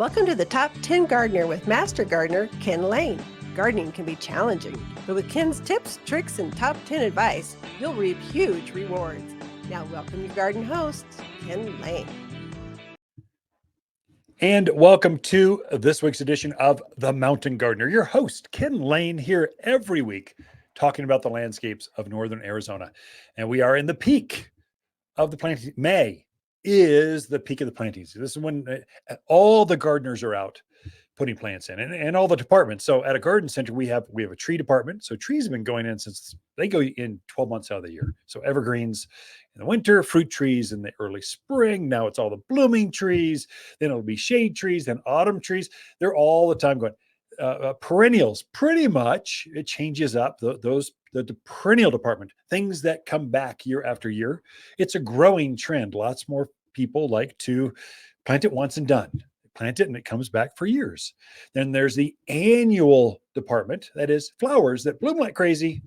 Welcome to the Top 10 Gardener with Master Gardener Ken Lain. Gardening can be challenging, but with Ken's tips, tricks, and top 10 advice, you'll reap huge rewards. Now welcome your garden host, Ken Lain. And welcome to this week's edition of The Mountain Gardener. Your host, Ken Lain, here every week talking about the landscapes of northern Arizona. And we are in the peak of the planting. May is the peak of the planting season. This is when all the gardeners are out putting plants in and all the departments. So at a garden center, we have a tree department. So trees have been going in since they go in 12 months out of the year. So evergreens in the winter, fruit trees in the early spring. Now it's all the blooming trees. Then it'll be shade trees, then autumn trees. They're all the time going. Perennials, pretty much, it changes up the perennial department, things that come back year after year. It's a growing trend. Lots more people like to plant it once and done. Plant it and it comes back for years. Then there's the annual department, that is flowers that bloom like crazy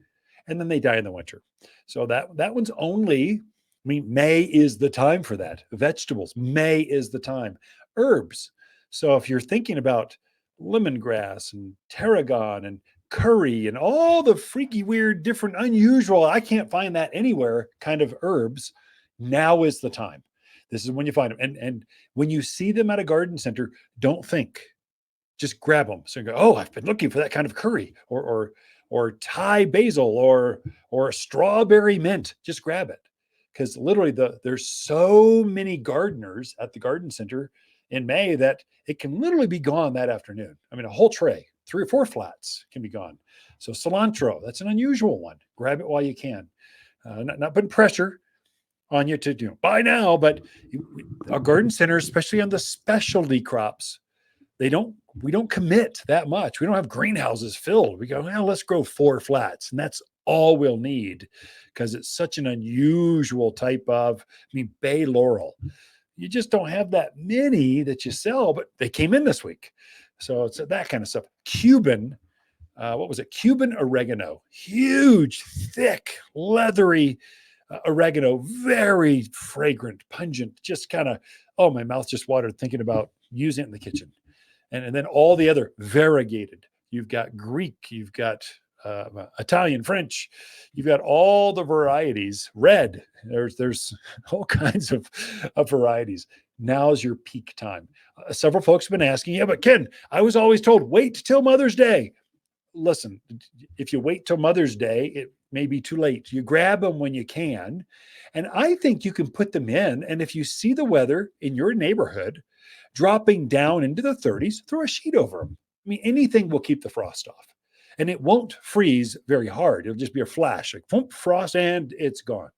and then they die in the winter. So that one's only, May is the time for that. Vegetables, May is the time. Herbs. So if you're thinking about lemongrass and tarragon and curry and all the freaky, weird, different, unusual, I can't find that anywhere kind of herbs, now is the time. This is when you find them. And when you see them at a garden center, don't think, just grab them. So you go, oh, I've been looking for that kind of curry or Thai basil or strawberry mint. Just grab it. Because literally there's so many gardeners at the garden center in May that it can literally be gone that afternoon. A whole tray, 3 or 4 flats can be gone. So cilantro, that's an unusual one. Grab it while you can. Not putting pressure on you to buy now, but our garden centers, especially on the specialty crops, we don't commit that much. We don't have greenhouses filled. We go, well, let's grow 4 flats, and that's all we'll need because it's such an unusual type of, bay laurel. You just don't have that many that you sell, but they came in this week. So it's that kind of stuff. Cuban, Cuban oregano, huge, thick, leathery oregano, very fragrant, pungent, just kind of, oh, my mouth just watered thinking about using it in the kitchen. And then all the other variegated. You've got Greek, you've got Italian, French, you've got all the varieties. Red, there's all kinds of varieties. Now's your peak time. Several folks have been asking, yeah, but Ken, I was always told, wait till Mother's Day. Listen, if you wait till Mother's Day, it may be too late. You grab them when you can. And I think you can put them in. And if you see the weather in your neighborhood dropping down into the 30s, throw a sheet over them. Anything will keep the frost off. And it won't freeze very hard. It'll just be a flash, like thump, frost, and it's gone.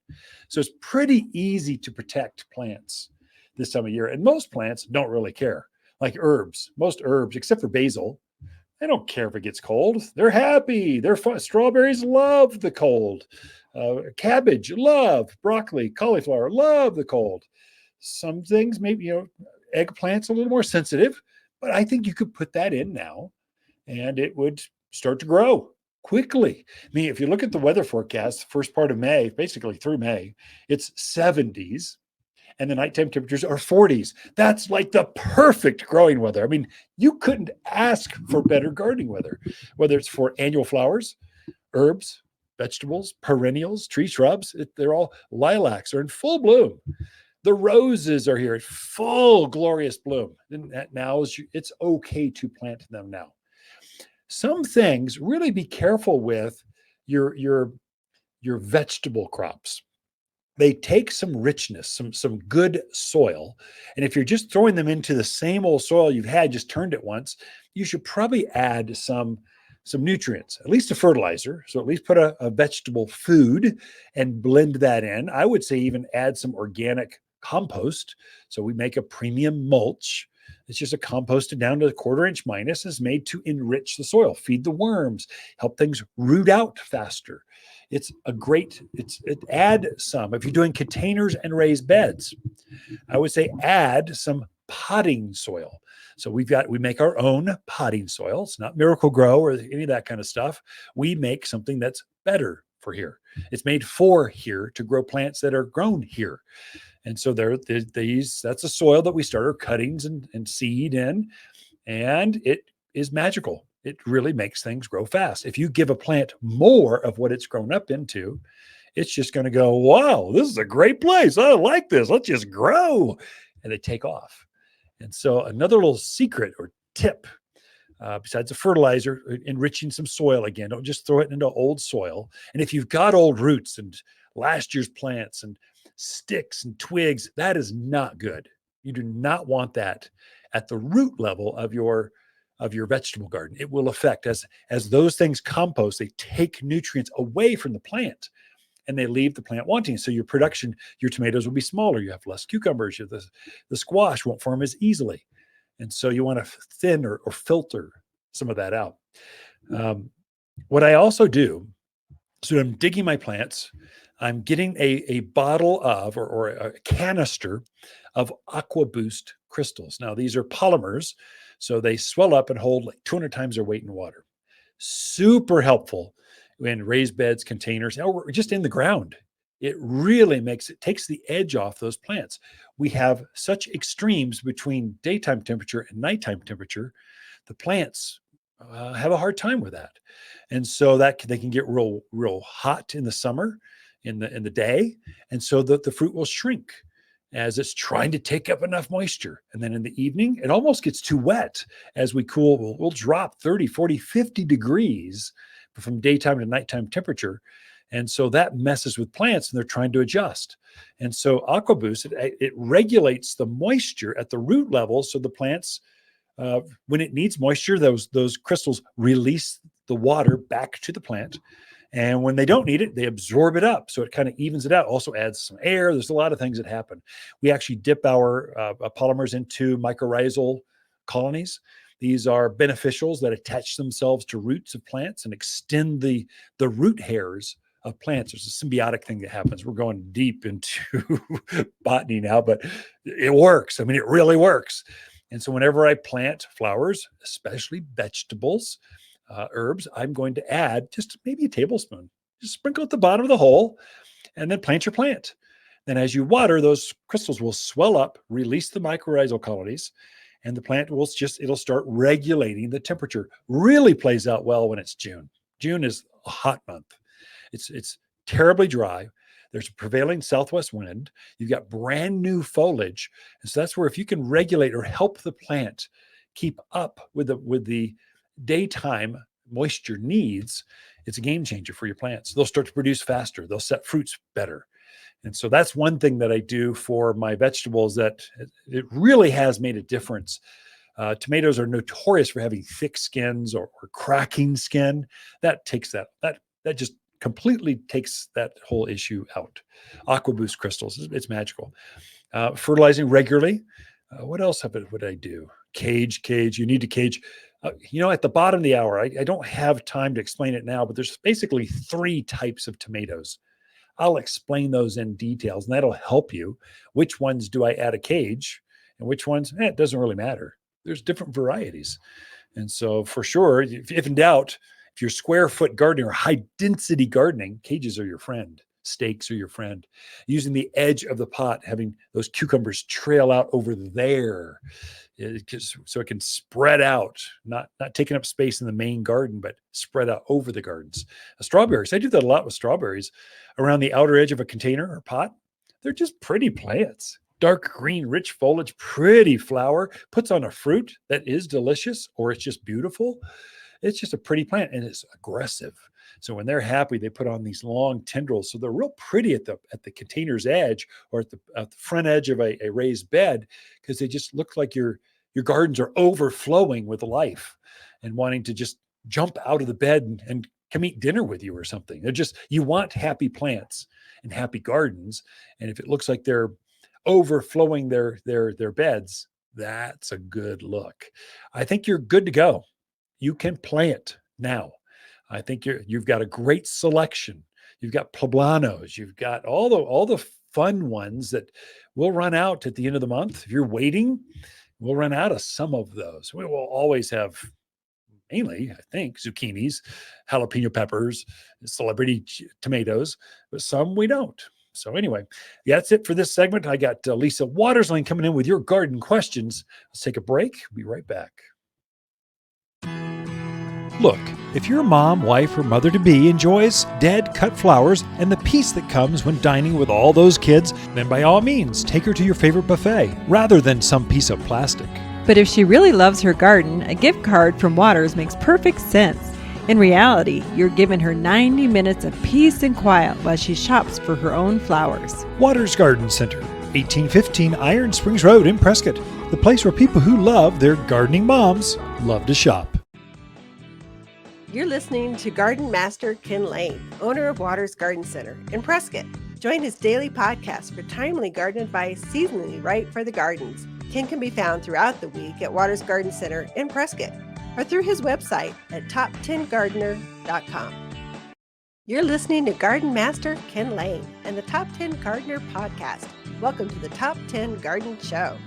So it's pretty easy to protect plants this time of year. And most plants don't really care. Like herbs, most herbs, except for basil, they don't care if it gets cold. They're happy. They're fun. Strawberries love the cold. Cabbage, love. Broccoli, cauliflower, love the cold. Some things, maybe, eggplant's a little more sensitive, but I think you could put that in now and it would start to grow quickly. If you look at the weather forecast, first part of May, basically through May, it's 70s. And the nighttime temperatures are 40s. That's like the perfect growing weather. You couldn't ask for better gardening weather, whether it's for annual flowers, herbs, vegetables, perennials, tree shrubs. They're all lilacs are in full bloom. The roses are here at full glorious bloom. And now it's okay to plant them now. Some things, really be careful with your vegetable crops. They take some richness, some good soil. And if you're just throwing them into the same old soil you've had, just turned it once, you should probably add some nutrients, at least a fertilizer. So at least put a vegetable food and blend that in. I would say even add some organic compost. So we make a premium mulch. It's just a composted down to a 1/4 inch minus. Is made to enrich the soil, feed the worms, help things root out faster. It add some. If you're doing containers and raised beds, I would say add some potting soil. So we make our own potting soil. It's not Miracle Grow or any of that kind of stuff. We make something that's better for here. It's made for here to grow plants that are grown here. And so that's a soil that we start our cuttings and seed in, and it is magical. It really makes things grow fast. If you give a plant more of what it's grown up into, it's just going to go, wow, this is a great place. I like this. Let's just grow. And they take off. And so another little secret or tip, besides the fertilizer, enriching some soil again. Don't just throw it into old soil. And if you've got old roots and last year's plants and sticks and twigs, that is not good. You do not want that at the root level of your vegetable garden. It will affect, as those things compost, they take nutrients away from the plant and they leave the plant wanting. So your production, your tomatoes will be smaller. You have less cucumbers. The squash won't form as easily. And so you want to thin or filter some of that out. What I also do, so I'm digging my plants, I'm getting a bottle of, or a canister of Aqua Boost crystals. Now, these are polymers, so they swell up and hold like 200 times their weight in water. Super helpful in raised beds, containers, or just in the ground. It really takes the edge off those plants. We have such extremes between daytime temperature and nighttime temperature. The plants have a hard time with that. And so that they can get real hot in the summer, in the day. And so the fruit will shrink as it's trying to take up enough moisture. And then in the evening, it almost gets too wet. As we cool, we'll drop 30, 40, 50 degrees from daytime to nighttime temperature. And so that messes with plants and they're trying to adjust. And so AquaBoost, it regulates the moisture at the root level. So the plants, when it needs moisture, those crystals release the water back to the plant. And when they don't need it, they absorb it up. So it kind of evens it out. Also adds some air. There's a lot of things that happen. We actually dip our polymers into mycorrhizal colonies. These are beneficials that attach themselves to roots of plants and extend the root hairs of plants. There's a symbiotic thing that happens. We're going deep into botany now, but it works. I mean, it really works. And so whenever I plant flowers, especially vegetables, herbs, I'm going to add just maybe a tablespoon. Just sprinkle at the bottom of the hole and then plant your plant. Then as you water, those crystals will swell up, release the mycorrhizal colonies, and the plant it'll start regulating the temperature. Really plays out well when it's June. June is a hot month. It's terribly dry. There's a prevailing southwest wind. You've got brand new foliage. And so that's where if you can regulate or help the plant keep up with the daytime moisture needs, it's a game changer for your plants. They'll start to produce faster. They'll set fruits better. And so that's one thing that I do for my vegetables that it really has made a difference. Tomatoes are notorious for having thick skins or cracking skin. That takes that just completely takes that whole issue out. AquaBoost crystals, it's magical. Fertilizing regularly. What else would I do? Cage. You need to cage. At the bottom of the hour, I don't have time to explain it now, but there's basically 3 types of tomatoes. I'll explain those in details, and that'll help you. Which ones do I add a cage, and which ones, it doesn't really matter. There's different varieties. And so for sure, if in doubt, if you're square foot gardening or high density gardening, cages are your friend. Stakes are your friend. Using the edge of the pot, having those cucumbers trail out over there, so it can spread out, not taking up space in the main garden, but spread out over the gardens. Strawberries, I do that a lot with strawberries. Around the outer edge of a container or pot, they're just pretty plants. Dark green, rich foliage, pretty flower, puts on a fruit that is delicious, or it's just beautiful. It's just a pretty plant, and it's aggressive. So when they're happy, they put on these long tendrils. So they're real pretty at the container's edge, or at the front edge of a raised bed, because they just look like your gardens are overflowing with life and wanting to just jump out of the bed and come eat dinner with you or something. You want happy plants and happy gardens. And if it looks like they're overflowing their beds, that's a good look. I think you're good to go. You can plant now. I think you've got a great selection. You've got poblanos. You've got all the fun ones that will run out at the end of the month. If you're waiting, we'll run out of some of those. We will always have mainly, I think, zucchinis, jalapeno peppers, celebrity tomatoes, but some we don't. So anyway, that's it for this segment. I got Lisa Waterslane coming in with your garden questions. Let's take a break. We'll be right back. Look, if your mom, wife, or mother-to-be enjoys dead cut flowers and the peace that comes when dining with all those kids, then by all means, take her to your favorite buffet rather than some piece of plastic. But if she really loves her garden, a gift card from Waters makes perfect sense. In reality, you're giving her 90 minutes of peace and quiet while she shops for her own flowers. Waters Garden Center, 1815 Iron Springs Road in Prescott, the place where people who love their gardening moms love to shop. You're listening to Garden Master Ken Lain, owner of Waters Garden Center in Prescott. Join his daily podcast for timely garden advice seasonally right for the gardens. Ken can be found throughout the week at Waters Garden Center in Prescott or through his website at top10gardener.com. You're listening to Garden Master Ken Lain and the Top 10 Gardener podcast. Welcome to the Top 10 Garden Show.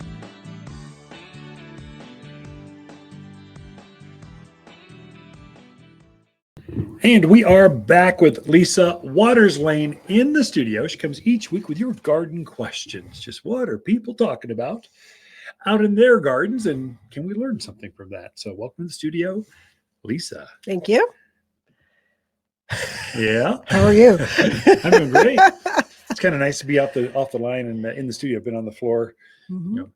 And we are back with Lisa Waterslane in the studio. She comes each week with your garden questions. Just what are people talking about out in their gardens, and can we learn something from that? So welcome to the studio, Lisa. Thank you. Yeah. How are you? I'm doing great. It's kind of nice to be off the line and in the studio. I've been on the floor,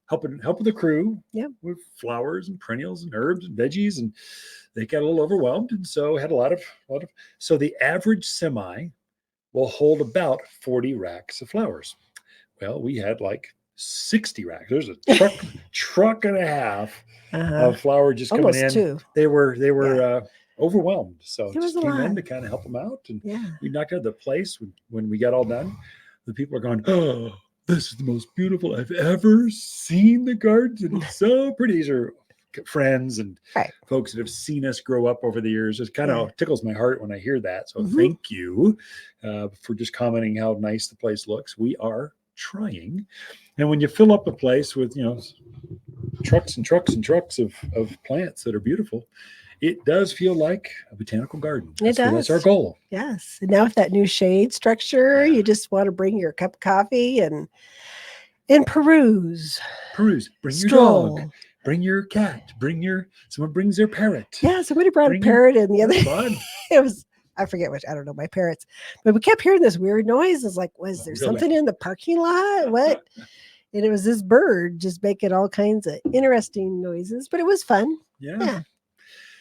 helping the crew with flowers and perennials and herbs and veggies, and they got a little overwhelmed, and so had a lot of. So the average semi will hold about 40 racks of flowers. Well, we had like 60 racks. There's a truck and a half of flour just coming in. Two. They were overwhelmed, so just came in to kind of help them out, and we knocked out the place when we got all done. The people are going, oh, this is the most beautiful I've ever seen the gardens, and it's so pretty. These are friends and folks that have seen us grow up over the years. It kind of tickles my heart when I hear that. So thank you for just commenting how nice the place looks. We are trying. And when you fill up a place with, trucks and trucks and trucks of plants that are beautiful, it does feel like a botanical garden. It does. That's our goal. Yes. And now with that new shade structure, you just want to bring your cup of coffee and peruse. Bring Stroll. Your dog. Bring your cat. Someone brings their parrot. Yeah, somebody brought a parrot in the other day. It was, I forget which, I don't know, my parrots. But we kept hearing this weird noise. It's like, was there something in the parking lot? What? And it was this bird just making all kinds of interesting noises, but it was fun. Yeah.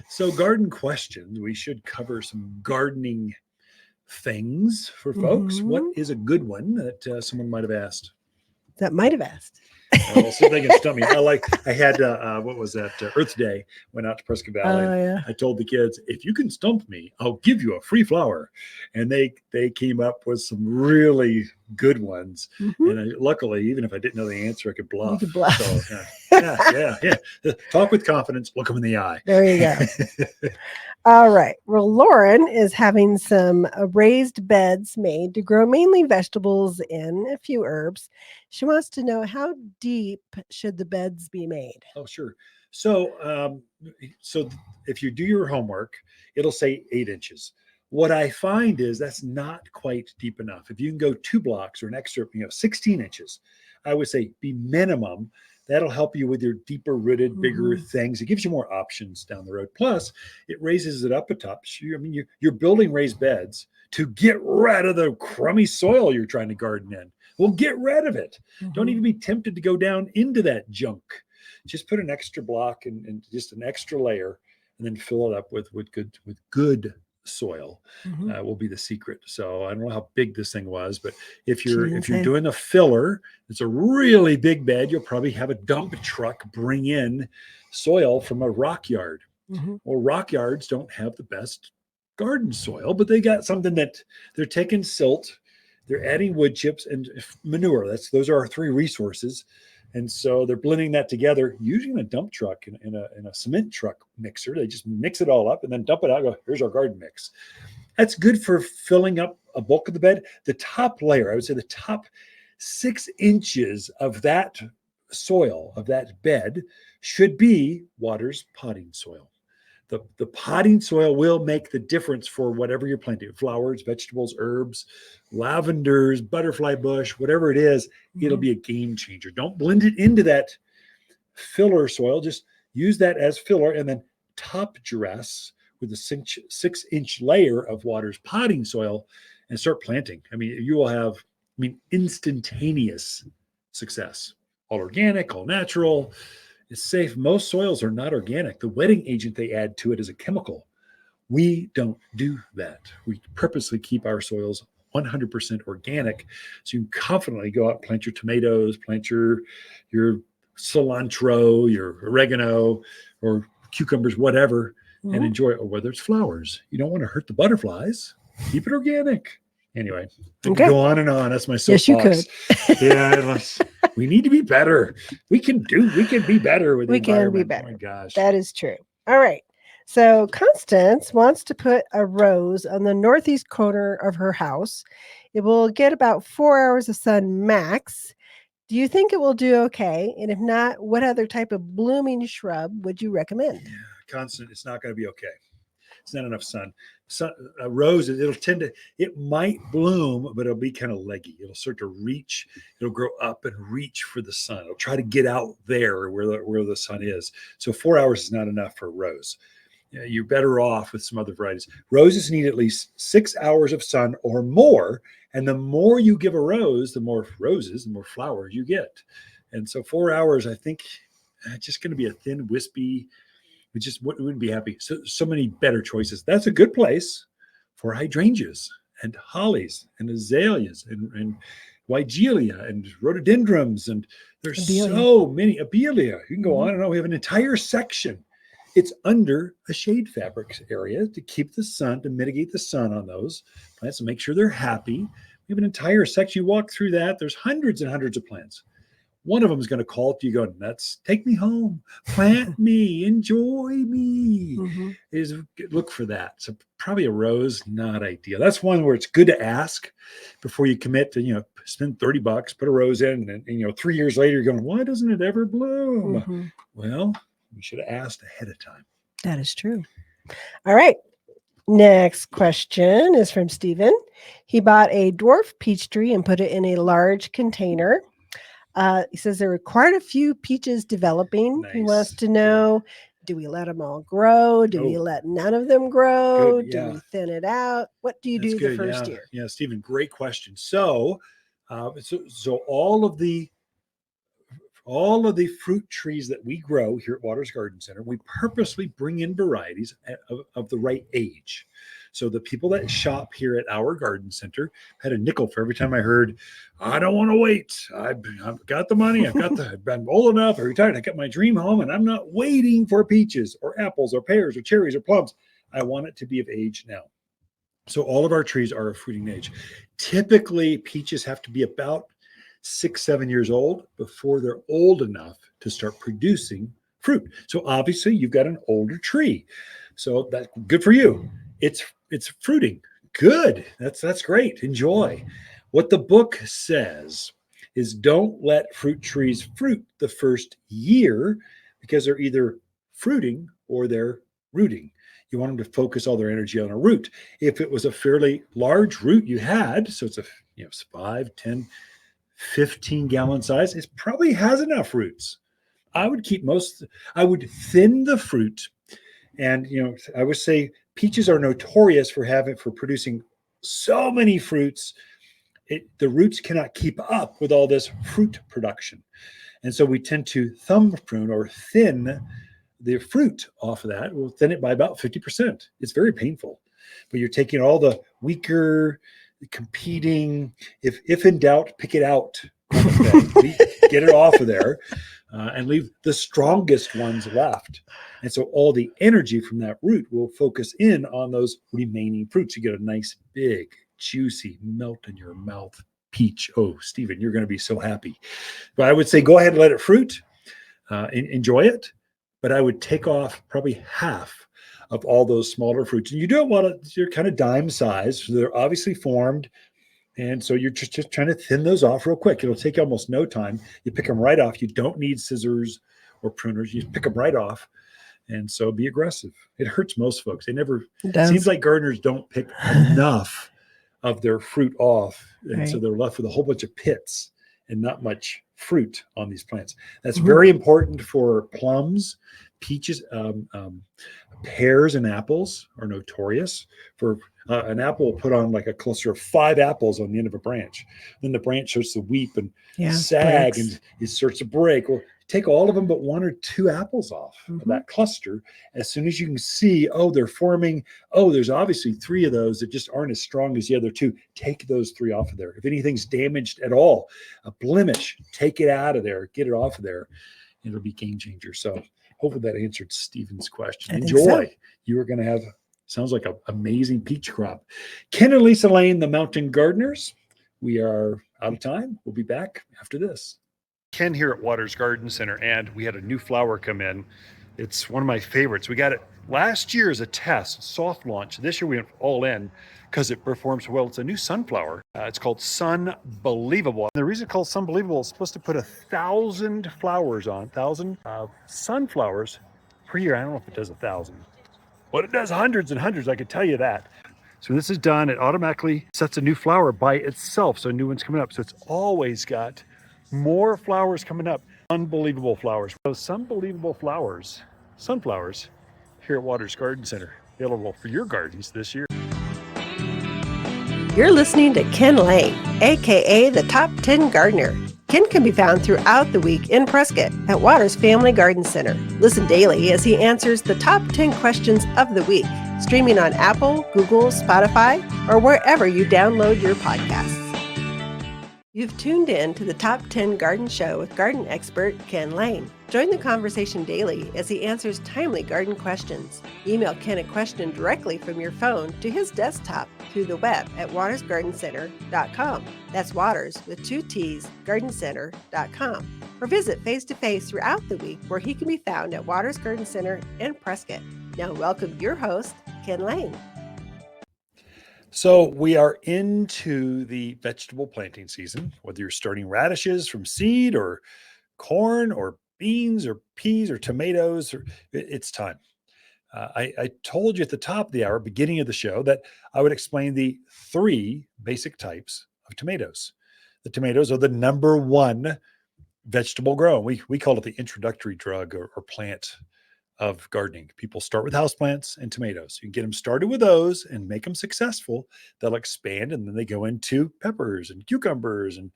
So garden questions. We should cover some gardening things for folks. What is a good one that someone might have asked? Well, see if they can stump me. I had what was that? Earth Day. Went out to Prescott Valley. I told the kids, if you can stump me, I'll give you a free flower. And they came up with some really good ones. And luckily, even if I didn't know the answer, I could bluff. You could bluff. So, talk with confidence. Look them in the eye. There you go. All right. Well, Lauren is having some raised beds made to grow mainly vegetables and a few herbs. She wants to know, how deep should the beds be made? Oh, sure. So if you do your homework, it'll say 8 inches. What I find is that's not quite deep enough. If you can go 2 blocks or an extra, 16 inches, I would say be minimum. That'll help you with your deeper rooted, bigger things. It gives you more options down the road. Plus, it raises it up a top. You're building raised beds to get rid of the crummy soil you're trying to garden in. Well, get rid of it. Don't even be tempted to go down into that junk. Just put an extra block and just an extra layer, and then fill it up with good soil. Will be the secret. So I don't know how big this thing was, but if you're doing a filler, it's a really big bed, you'll probably have a dump truck bring in soil from a rock yard. Well, rock yards don't have the best garden soil, but they got something that they're taking silt, they're adding wood chips and manure. Those are our 3 resources. And so they're blending that together using a dump truck in a cement truck mixer. They just mix it all up and then dump it out. Go, here's our garden mix. That's good for filling up a bulk of the bed. The top layer, I would say the top 6 inches of that soil, of that bed, should be Waters potting soil. The potting soil will make the difference for whatever you're planting: flowers, vegetables, herbs, lavenders, butterfly bush, whatever it is. It'll be a game changer. Don't blend it into that filler soil. Just use that as filler, and then top dress with a 6-inch layer of water's potting soil and start planting. I mean, you will have, instantaneous success. All organic, all natural. It's safe. Most soils are not organic. The wetting agent they add to it is a chemical. We don't do that. We purposely keep our soils 100% organic, so you can confidently go out and plant your tomatoes, plant your cilantro, your oregano, or cucumbers, whatever, and enjoy it. Or whether it's flowers, you don't want to hurt the butterflies. Keep it organic. Anyway, I could go on and on. That's my soapbox. Yes, you could. Yeah, we need to be better. We can be better with the environment. We can be better. Oh my gosh. That is true. All right. So Constance wants to put a rose on the northeast corner of her house. It will get about 4 hours of sun max. Do you think it will do okay? And if not, what other type of blooming shrub would you recommend? Yeah, Constance, it's not going to be okay. It's not enough sun. A rose, it might bloom, but it'll be kind of leggy. It'll start to reach. It'll grow up and reach for the sun. It'll try to get out there where the sun is. So 4 hours is not enough for a rose. You're better off with some other varieties. Roses need at least 6 hours of sun or more. And the more you give a rose, the more roses, the more flowers you get. And so 4 hours, I think, just going to be a thin, wispy. We just wouldn't be happy. So many better choices. That's a good place for hydrangeas and hollies and azaleas and weigelia and rhododendrons. And there's so many. Abelia. You can go on and on. We have an entire section. It's under a shade fabric area to keep the sun, to mitigate the sun on those plants and make sure they're happy. We have an entire section. You walk through that. There's hundreds and hundreds of plants. One of them is going to call to you, go nuts. Take me home, plant me, enjoy me. Look for that. So probably a rose, not ideal. That's one where it's good to ask before you commit to, spend $30, put a rose in, and 3 years later you're going, why doesn't it ever bloom? Well, you should have asked ahead of time. That is true. All right. Next question is from Stephen. He bought a dwarf peach tree and put it in a large container. He says there were quite a few peaches developing. Nice. He wants to know, do we let them all grow? Do we let none of them grow? Good, yeah. Do we thin it out? What do you do the first year? Yeah, Stephen, great question. So all of the fruit trees that we grow here at Waters Garden Center, we purposely bring in varieties of the right age. So the people that shop here at our garden center had a nickel for every time I heard, I don't want to wait. I've got the money. I've been old enough. I'm retired. I got my dream home and I'm not waiting for peaches or apples or pears or cherries or plums. I want it to be of age now. So all of our trees are of fruiting age. Typically, peaches have to be about 6-7 years old before they're old enough to start producing fruit. So obviously you've got an older tree. So that's good for you. It's fruiting. Good. That's great. Enjoy. What the book says is don't let fruit trees fruit the first year because they're either fruiting or they're rooting. You want them to focus all their energy on a root. If it was a fairly large root you had, so it's 5, 10, 15 gallon size, it probably has enough roots. I would thin the fruit. And, I would say peaches are notorious for producing so many fruits. The roots cannot keep up with all this fruit production. And so we tend to thumb prune or thin the fruit off of that. We'll thin it by about 50%. It's very painful, but you're taking all the weaker, competing, if in doubt, pick it out. Get it off of there and leave the strongest ones left. And so all the energy from that root will focus in on those remaining fruits. You get a nice, big, juicy, melt in your mouth peach. Oh, Stephen, you're going to be so happy. But I would say go ahead and let it fruit. Enjoy it. But I would take off probably half of all those smaller fruits. And you don't want to, you're kind of dime size. So they're obviously formed. And so you're just trying to thin those off real quick. It'll take you almost no time. You pick them right off. You don't need scissors or pruners. You just pick them right off. And so be aggressive. It hurts most folks. They never, It does. seems like gardeners don't pick enough of their fruit off. And so Right. they're left with a whole bunch of pits and not much fruit on these plants. That's very important for plums, peaches, pears and apples are notorious for an apple will put on like a cluster of 5 apples on the end of a branch. Then the branch starts to weep and sag breaks. and it starts to break. Well, take all of them but 1 or 2 apples off of that cluster. As soon as you can see, oh, they're forming, oh, there's obviously 3 of those that just aren't as strong as the other 2. Take those 3 off of there. If anything's damaged at all, a blemish, take it out of there, get it off of there. It'll be game changer. So hopefully that answered Stephen's question. Enjoy. You are going to have, sounds like an amazing peach crop. Ken and Lisa Lain, the Mountain Gardeners. We are out of time. We'll be back after this. Ken here at Waters Garden Center, and we had a new flower come in. It's one of my favorites. We got it last year as a test, soft launch. This year we went all in because it performs well. It's a new sunflower. It's called Sunbelievable. The reason it's called Sunbelievable is supposed to put 1,000 flowers on, 1,000 sunflowers per year. I don't know if it does 1,000, but it does hundreds and hundreds, I can tell you that. So this is done, it automatically sets a new flower by itself. So a new one's coming up. So it's always got more flowers coming up. Unbelievable flowers. Those unbelievable flowers, sunflowers, here at Waters Garden Center, available for your gardens this year. You're listening to Ken Lain, aka the Top 10 Gardener. Ken can be found throughout the week in Prescott at Waters Family Garden Center. Listen daily as he answers the top 10 questions of the week, streaming on Apple, Google, Spotify, or wherever you download your podcasts. You've tuned in to the Top 10 Garden Show with garden expert Ken Lain. Join the conversation daily as he answers timely garden questions. Email Ken a question directly from your phone to his desktop through the web at watersgardencenter.com. That's Waters with 2 T's, gardencenter.com. Or visit face-to-face throughout the week where he can be found at Waters Garden Center in Prescott. Now welcome your host, Ken Lain. So we are into the vegetable planting season, whether you're starting radishes from seed or corn or beans or peas or tomatoes, it's time. I told you at the top of the hour, beginning of the show, that I would explain the 3 basic types of tomatoes. The tomatoes are the number 1 vegetable grow. We call it the introductory drug or plant of gardening. People start with houseplants and tomatoes. You can get them started with those and make them successful. They'll expand and then they go into peppers and cucumbers and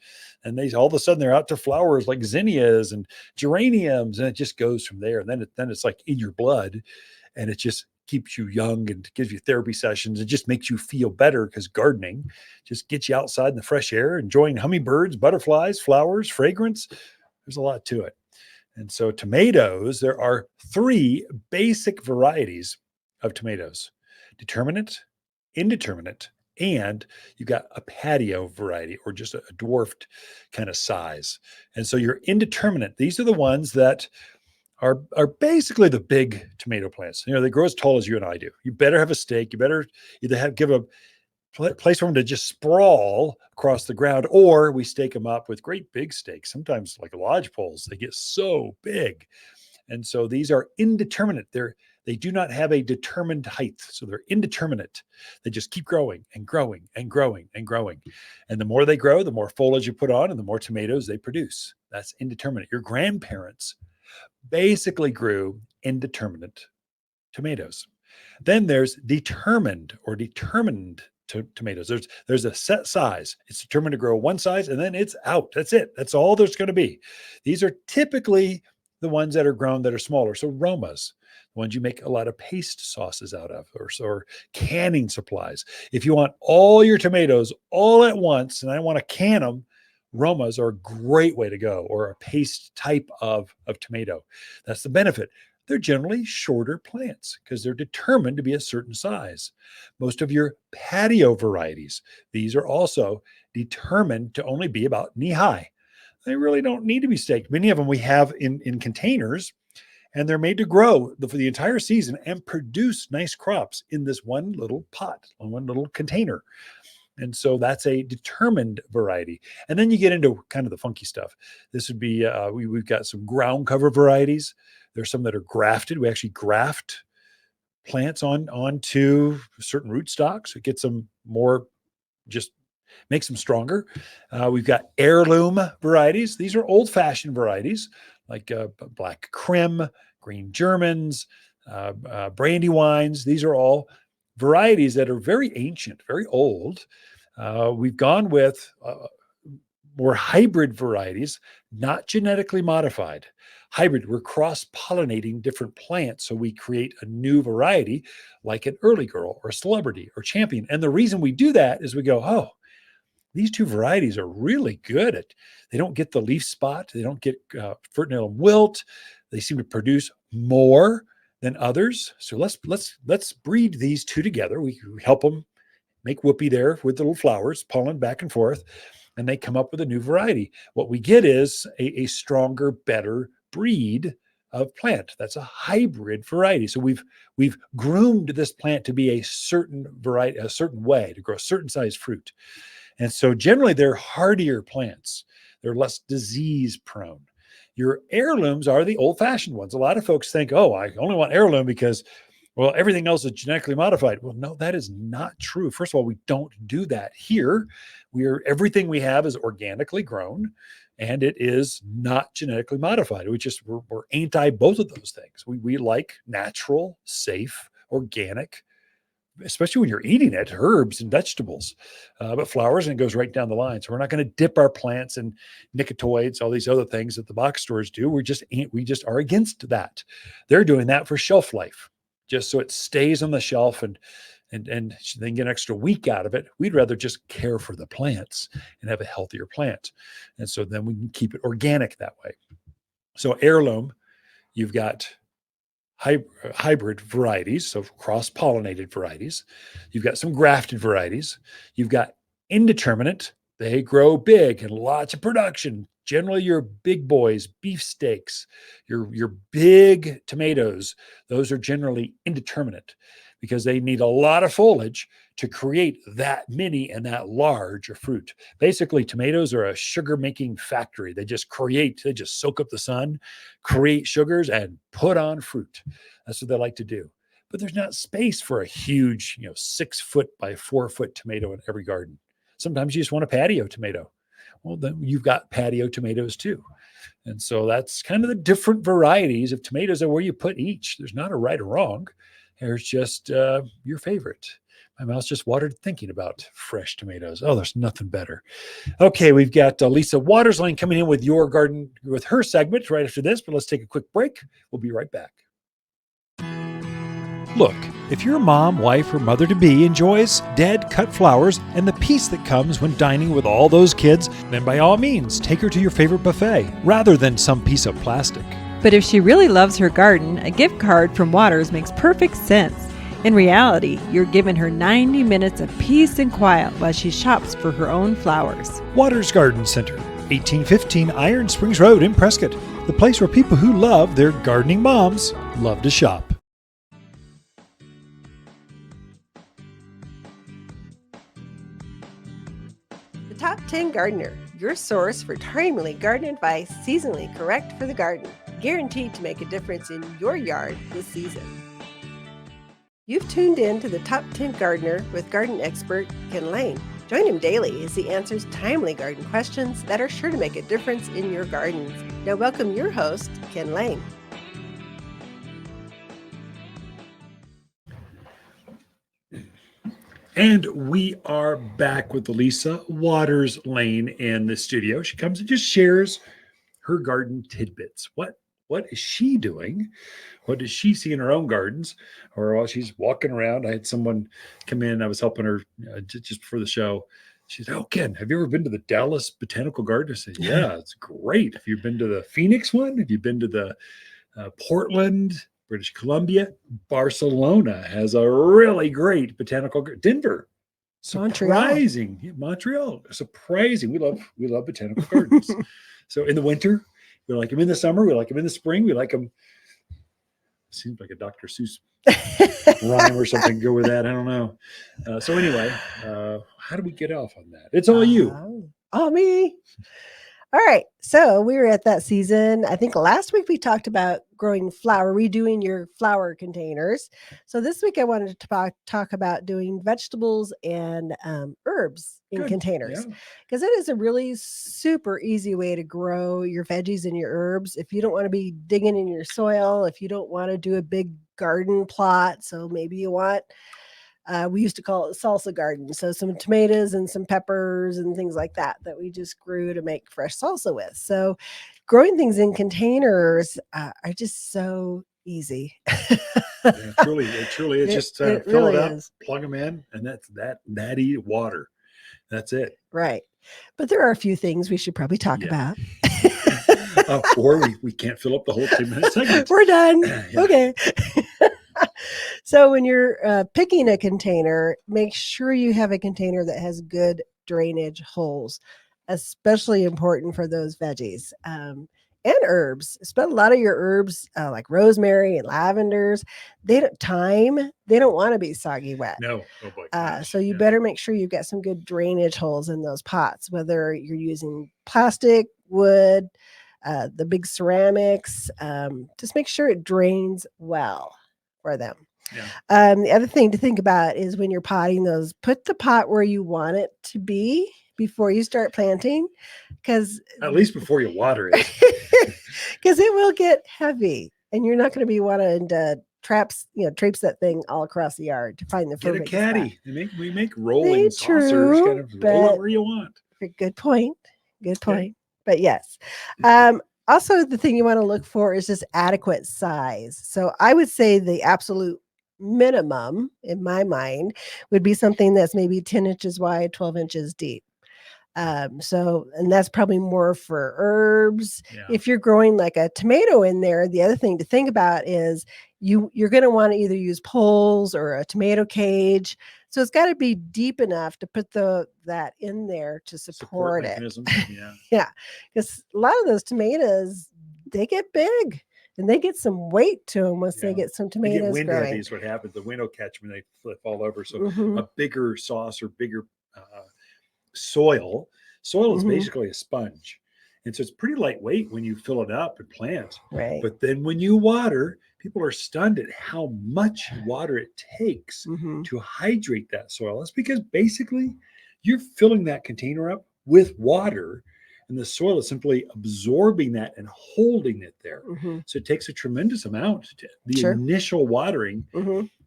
they all of a sudden they're out to flowers like zinnias and geraniums, and it just goes from there. And then it's like in your blood, and it just keeps you young and gives you therapy sessions. It just makes you feel better because gardening just gets you outside in the fresh air, enjoying hummingbirds, butterflies, flowers, fragrance. There's a lot to it. And so tomatoes, there are 3 basic varieties of tomatoes: determinate, indeterminate, and you've got a patio variety or just a dwarfed kind of size. And so your indeterminate, these are the ones that are basically the big tomato plants. You know, they grow as tall as you and I do. You better have a stake. You better either give a place for them to just sprawl across the ground, or we stake them up with great big stakes, sometimes like lodge poles. They get so big. And so these are indeterminate. They do not have a determined height. So they're indeterminate. They just keep growing and growing and growing and growing. And the more they grow, the more foliage you put on and the more tomatoes they produce. That's indeterminate. Your grandparents basically grew indeterminate tomatoes. Then there's determined or determined tomatoes. There's a set size. It's determined to grow one size and then it's out. That's it. That's all there's going to be. These are typically the ones that are grown that are smaller. So Romas, the ones you make a lot of paste sauces out of, or canning supplies. If you want all your tomatoes all at once and I want to can them, Romas are a great way to go, or a paste type of tomato. That's the benefit. They're generally shorter plants because they're determined to be a certain size. Most of your patio varieties, these are also determined to only be about knee high. They really don't need to be staked. Many of them we have in containers, and they're made to grow for the entire season and produce nice crops in this one little pot, one little container. And so that's a determined variety. And then you get into kind of the funky stuff. This would be, we've got some ground cover varieties. There's some that are grafted. We actually graft plants onto certain rootstocks. It gets them more, just makes them stronger. We've got heirloom varieties. These are old-fashioned varieties like black Krim, green Germans, brandywines. These are all varieties that are very ancient, very old. We've gone with more hybrid varieties, not genetically modified. Hybrid, we're cross-pollinating different plants, so we create a new variety like an early girl or celebrity or champion. And the reason we do that is we go, oh, these two varieties are really good at, they don't get the leaf spot, they don't get Fertilome wilt, they seem to produce more than others. So let's breed these two together. We help them make whoopee there with the little flowers, pollen back and forth, and they come up with a new variety. What we get is a stronger, better breed of plant. That's a hybrid variety. So we've groomed this plant to be a certain variety, a certain way, to grow a certain size fruit. And so generally they're hardier plants. They're less disease prone. Your heirlooms are the old-fashioned ones. A lot of folks think, oh, I only want heirloom because, well, everything else is genetically modified. Well, no, that is not true. First of all, we don't do that here. Everything we have is organically grown, and it is not genetically modified. We're anti both of those things. We like natural, safe, organic, especially when you're eating it, herbs and vegetables, but flowers, and it goes right down the line. So we're not going to dip our plants in nicotinoids, all these other things that the box stores do. We just are against that. They're doing that for shelf life, just so it stays on the shelf and then get an extra week out of it. We'd rather just care for the plants and have a healthier plant. And so then we can keep it organic that way. So heirloom, you've got hybrid varieties, so cross-pollinated varieties. You've got some grafted varieties. You've got indeterminate. They grow big and lots of production. Generally, your big boys, beefsteaks, your big tomatoes, those are generally indeterminate because they need a lot of foliage to create that many and that large a fruit. Basically, tomatoes are a sugar-making factory. They just soak up the sun, create sugars, and put on fruit. That's what they like to do. But there's not space for a huge, 6 foot by 4 foot tomato in every garden. Sometimes you just want a patio tomato. Well, then you've got patio tomatoes too. And so that's kind of the different varieties of tomatoes and where you put each. There's not a right or wrong. There's just your favorite. My mouth's just watered thinking about fresh tomatoes. Oh, there's nothing better. Okay, we've got Lisa Watersline coming in with your garden, with her segment right after this, but let's take a quick break. We'll be right back. Look, if your mom, wife, or mother-to-be enjoys dead cut flowers and the peace that comes when dining with all those kids, then by all means, take her to your favorite buffet rather than some piece of plastic. But if she really loves her garden, a gift card from Waters makes perfect sense. In reality, you're giving her 90 minutes of peace and quiet while she shops for her own flowers. Waters Garden Center, 1815 Iron Springs Road in Prescott, the place where people who love their gardening moms love to shop. The Top 10 Gardener, your source for timely garden advice, seasonally correct for the garden, guaranteed to make a difference in your yard this season. You've tuned in to the Top 10 Gardener with garden expert Ken Lain. Join him daily as he answers timely garden questions that are sure to make a difference in your gardens. Now welcome your host, Ken Lain. And we are back with Lisa Watersline in the studio. She comes and just shares her garden tidbits. What is she doing? What does she see in her own gardens? Or while she's walking around, I had someone come in. I was helping her just before the show. She said, "Oh, Ken, have you ever been to the Dallas Botanical Garden?" I said, "Yeah, it's great. Have you been to the Phoenix one? Have you been to the Portland, British Columbia? Barcelona has a really great botanical garden. Denver, surprising. Montreal, surprising. We love botanical gardens. So in the winter, we like them in the summer. We like them in the spring. We like them Seems like a Dr. Seuss rhyme or something. Go with that. I don't know. So anyway, how do we get off on that? It's all you. All me. All right. So we were at that season. I think last week we talked about growing flower, redoing your flower containers. So this week I wanted to talk about doing vegetables and herbs in containers, because it is a really super easy way to grow your veggies and your herbs. If you don't want to be digging in your soil, if you don't want to do a big garden plot, so maybe you want we used to call it salsa garden. So some tomatoes and some peppers and things like that we just grew to make fresh salsa with. So growing things in containers are just so easy. It truly is. Just fill really it up, plug them in, and that's that eat water. That's it. Right. But there are a few things we should probably talk about. Or we can't fill up the whole 2-minute segment. We're done. Okay. So when you're picking a container, make sure you have a container that has good drainage holes, especially important for those veggies and herbs. Spend a lot of your herbs like rosemary and lavenders. They don't want to be soggy wet. No. Oh boy. So you better make sure you've got some good drainage holes in those pots, whether you're using plastic, wood, the big ceramics. Just make sure it drains well for them. Yeah. The other thing to think about is when you're potting those, put the pot where you want it to be before you start planting, because at least before you water it, because it will get heavy, and you're not going to be wanting to traps that thing all across the yard to find the get a caddy. We make rolling saucers. True, kind of roll it where you want. Good point. Okay. But yes. Also, the thing you want to look for is just adequate size. So I would say the absolute minimum in my mind would be something that's maybe 10 inches wide, 12 inches deep. And that's probably more for herbs. Yeah. If you're growing like a tomato in there, the other thing to think about is you're going to want to either use poles or a tomato cage. So it's got to be deep enough to put that in there to support it. Yeah. Yeah. Because a lot of those tomatoes, they get big and they get some weight to them once they get some tomatoes they get growing. windy is what happens. The wind will catch them and they flip all over. So a bigger sauce or bigger soil is basically a sponge. And so it's pretty lightweight when you fill it up and plant. Right. But then when you water, people are stunned at how much water it takes to hydrate that soil. That's because basically you're filling that container up with water, and the soil is simply absorbing that and holding it there. So it takes a tremendous amount. The initial watering,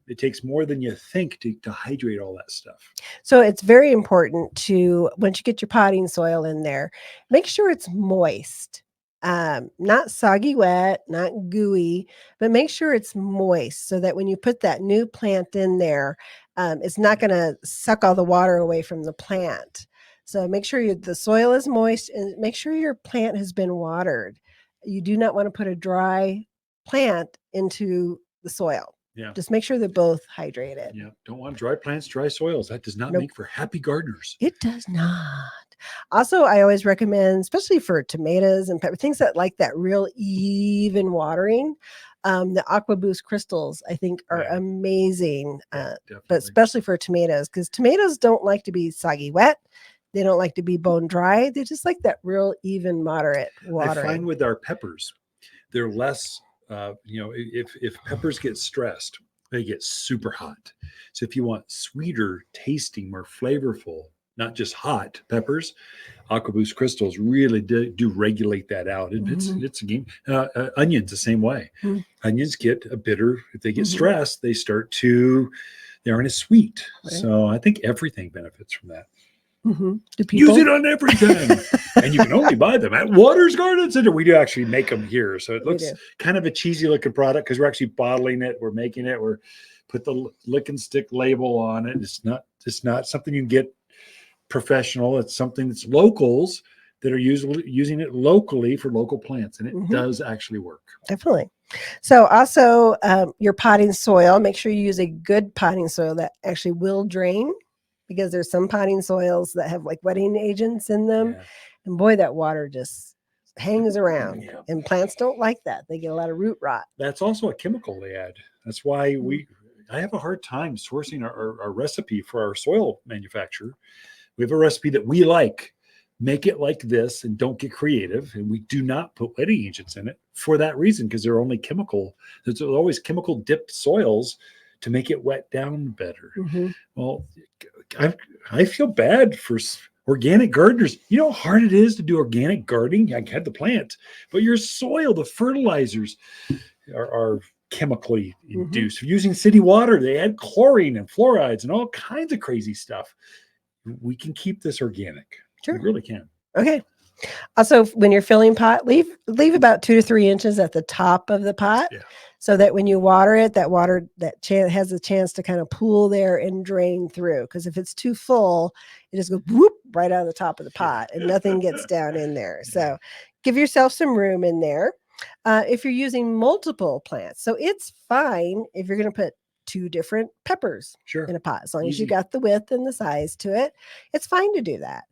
it takes more than you think to hydrate all that stuff. So it's very important to, once you get your potting soil in there, make sure it's moist. Not soggy wet, not gooey, but make sure it's moist so that when you put that new plant in there, it's not going to suck all the water away from the plant. So make sure the soil is moist and make sure your plant has been watered. You do not want to put a dry plant into the soil. Yeah. Just make sure they're both hydrated. Yeah. Don't want dry plants, dry soils. That does not make for happy gardeners. It does not. Also, I always recommend, especially for tomatoes and pepper, things that like that real even watering, the Aqua Boost crystals, I think, are amazing, but especially for tomatoes, because tomatoes don't like to be soggy wet. They don't like to be bone dry. They just like that real even, moderate watering. I find with our peppers, they're less, if peppers get stressed, they get super hot. So if you want sweeter tasting, more flavorful, not just hot peppers, Aqua Boost crystals really do regulate that out. And it's a game. Onions the same way. Onions get a bitter. If they get stressed, they aren't as sweet. Right. So I think everything benefits from that. Use it on everything. And you can only buy them at Waters Garden Center. We do actually make them here. So it looks kind of a cheesy looking product because we're actually bottling it. We're making it. We're put the lick and stick label on it. It's not something you can get professional. It's something that's locals that are using it locally for local plants. And it does actually work. Definitely. So also your potting soil, make sure you use a good potting soil that actually will drain, because there's some potting soils that have like wetting agents in them. Yeah. And boy, that water just hangs around. Yeah. And plants don't like that. They get a lot of root rot. That's also a chemical they add. That's why I have a hard time sourcing our recipe for our soil manufacturer. We have a recipe that we like. Make it like this and don't get creative. And we do not put wetting agents in it for that reason, because they're only chemical. There's always chemical dipped soils to make it wet down better. Mm-hmm. Well, I feel bad for organic gardeners. You know how hard it is to do organic gardening? I had the plant, but your soil, the fertilizers are chemically induced. Using city water, they add chlorine and fluorides and all kinds of crazy stuff. We can keep this organic. Sure. We really can. Okay. Also, when you're filling pot, leave about 2 to 3 inches at the top of the pot, so that when you water it, that water has a chance to kind of pool there and drain through. Because if it's too full, it just goes whoop right out of the top of the pot, and nothing gets down in there. So, give yourself some room in there. If you're using multiple plants, so it's fine if you're going to put 2 different peppers in a pot, as long as you got the width and the size to it. It's fine to do that.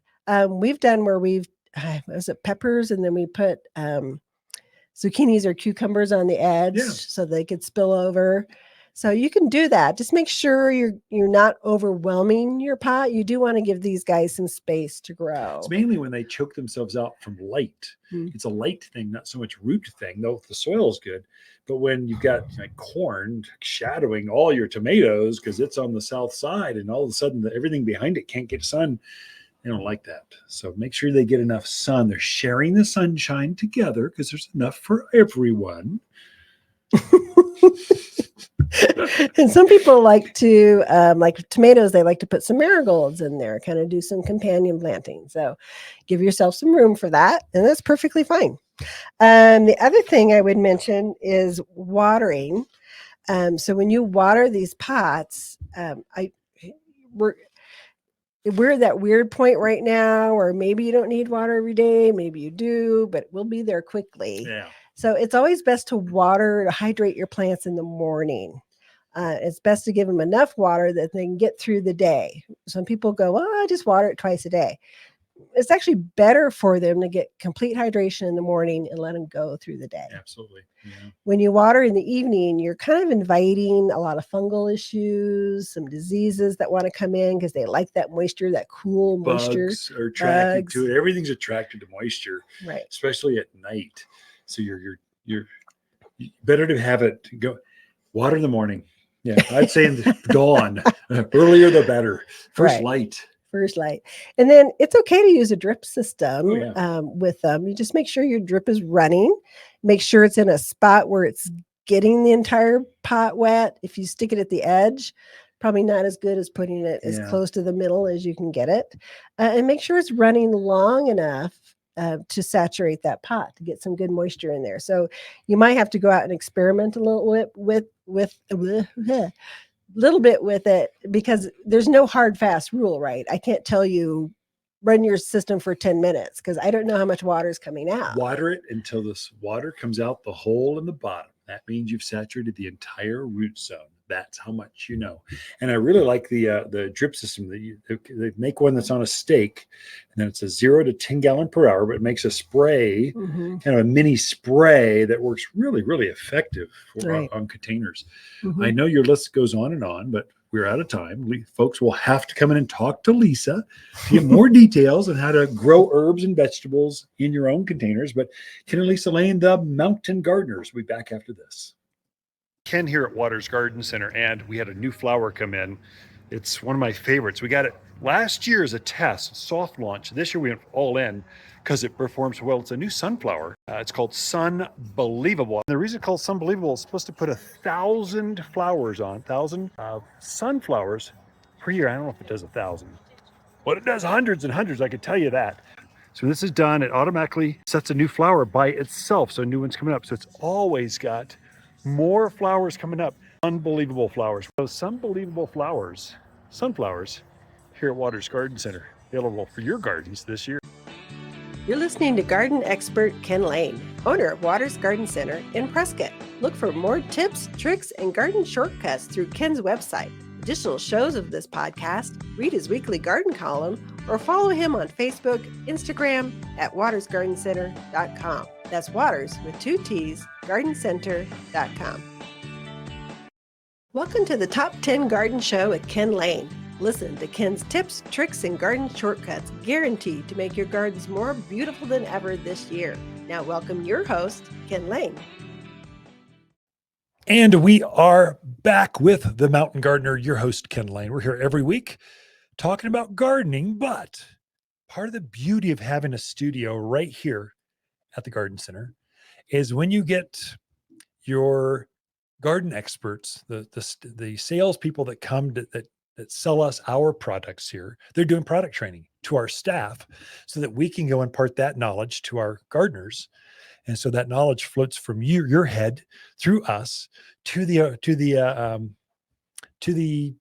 We've done where was it peppers, and then we put zucchinis or cucumbers on the edge so they could spill over. So you can do that. Just make sure you're not overwhelming your pot. You do want to give these guys some space to grow. It's mainly when they choke themselves out from light. It's a light thing, not so much root thing, though the soil is good. But when you've got like corn shadowing all your tomatoes because it's on the south side, and all of a sudden everything behind it can't get sun, they don't like that. So make sure they get enough sun. They're sharing the sunshine together because there's enough for everyone. And some people like to, like tomatoes, they like to put some marigolds in there, kind of do some companion planting. So give yourself some room for that, and that's perfectly fine. The other thing I would mention is watering. So when you water these pots, we're at that weird point right now where maybe you don't need water every day, maybe you do, but we'll be there quickly. Yeah. So it's always best to hydrate your plants in the morning. It's best to give them enough water that they can get through the day. Some people go, well, I just water it twice a day. It's actually better for them to get complete hydration in the morning and let them go through the day. Absolutely. Yeah. When you water in the evening, you're kind of inviting a lot of fungal issues, some diseases that want to come in because they like that moisture, that cool moisture. Bugs are attracted to it. Everything's attracted to moisture, right? Especially at night. So you're better to have it go water in the morning. Yeah, I'd say in the dawn. Earlier the better. First light. And then it's okay to use a drip system with them. You just make sure your drip is running. Make sure it's in a spot where it's getting the entire pot wet. If you stick it at the edge, probably not as good as putting it as close to the middle as you can get it. And make sure it's running long enough to saturate that pot, to get some good moisture in there. So you might have to go out and experiment a little bit with it, because there's no hard fast rule, right? I can't tell you run your system for 10 minutes because I don't know how much water is coming out. Water it until this water comes out the hole in the bottom. That means you've saturated the entire root zone. That's how much you know. And I really like the drip system. They make one that's on a stake, and then it's a 0 to 10 gallon per hour, but it makes a spray, kind of a mini spray that works really, really effective on containers. I know your list goes on, but we're out of time. Folks will have to come in and talk to Lisa to get more details on how to grow herbs and vegetables in your own containers. But Ken and Lisa Lain, the Mountain Gardeners, will be back after this. Ken here at Waters Garden Center, and we had a new flower come in. It's one of my favorites. We got it last year as a test, soft launch. This year we went all in because it performs well. It's a new sunflower. It's called Sunbelievable. And the reason it's called Sunbelievable is supposed to put 1,000 flowers on, 1,000 sunflowers per year. I don't know if it does 1,000, but it does hundreds and hundreds, I can tell you that. So this is done, it automatically sets a new flower by itself. So a new one's coming up. So it's always got more flowers coming up. Unbelievable flowers. Those unbelievable flowers, sunflowers, here at Waters Garden Center, available for your gardens this year. You're listening to garden expert Ken Lain, owner of Waters Garden Center in Prescott. Look for more tips, tricks, and garden shortcuts through Ken's website. Additional shows of this podcast, read his weekly garden column, or follow him on Facebook, Instagram at watersgardencenter.com. That's Waters with 2 T's, gardencenter.com. Welcome to the Top 10 Garden Show with Ken Lain. Listen to Ken's tips, tricks, and garden shortcuts guaranteed to make your gardens more beautiful than ever this year. Now welcome your host, Ken Lain. And we are back with the Mountain Gardener, your host, Ken Lain. We're here every week talking about gardening, but part of the beauty of having a studio right here at the Garden Center is when you get your garden experts, the salespeople that come that sell us our products here, they're doing product training to our staff so that we can go impart that knowledge to our gardeners. And so that knowledge floats from your head through us to the